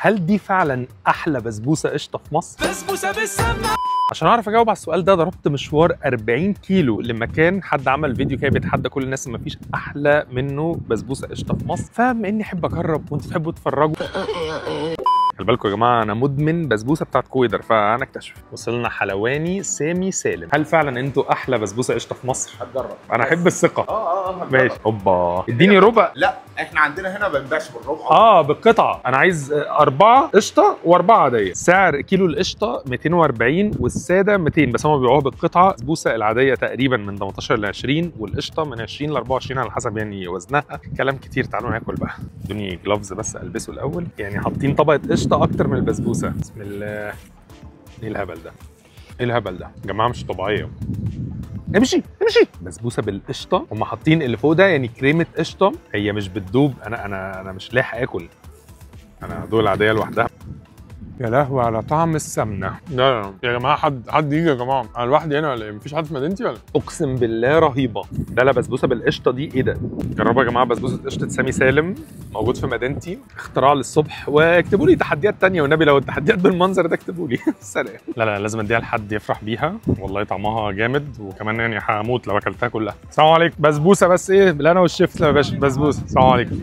هل دي فعلا احلى بسبوسه قشطه في مصر؟ بسبوسه بالسمنه. عشان اعرف اجاوب على السؤال ده ضربت مشوار 40 كيلو لمكان حد عمل فيديو كده بيتحدى كل الناس ان مفيش احلى منه بسبوسه قشطه في مصر، فبما اني احب اجرب وانتوا تحبوا تتفرجوا خلي بالكم يا جماعه انا مدمن بسبوسه بتاعت كويدر فهنكتشف. وصلنا حلواني سامي سالم. هل فعلا انتوا احلى بسبوسه قشطه في مصر؟ هتجرب. انا احب الثقه. هتجرب. ماشي. اوبا اديني ربع. لا احنا عندنا هنا ما بنبيعش بالربع. بالقطعه. انا عايز 4 قشطه و4 عاديه. سعر كيلو القشطه 240 والساده 200، بس هم بيبيعوها بالقطعه. البسبوسه العاديه تقريبا من 18 ل 20 والقشطه من 20 ل 24 على حسب يعني وزنها. كلام كتير، تعالوا ناكل بقى. ادوني جلافز بس البسه الاول. يعني حاطين طبقه قشطه اكتر من البسبوسه. بسم الله. ايه الهبل ده؟ ايه الهبل ده؟ يا جماعه مش طبيعيه. امشي امشي. بسبوسه بالقشطه، هم حاطين اللي فوق ده يعني كريمه قشطه، هي مش بتدوب. انا مش لاحق اكل. انا دول العاديه لوحدها. يا لهوي على طعم السمنه. لا يا جماعه، حد يجي يا جماعه. انا لوحدي هنا ولا ايه؟ مفيش حد في مدينتي ولا؟ اقسم بالله رهيبه. ده لا بسبوسه بالقشطه دي ايه ده؟ جربوا يا جماعه بسبوسه قشطه سامي سالم، موجود في مدينتي، اختراع للصبح. واكتبوا لي تحديات تانية والنبي، لو التحديات بالمنظر ده اكتبوا لي. سلام. لا لازم اديها لحد يفرح بيها، والله طعمها جامد، وكمان يعني هموت لو اكلتها كلها. السلام عليكم. بسبوسه بس ايه بالهنا والشفت يا باشا. بسبوسه. السلام عليكم.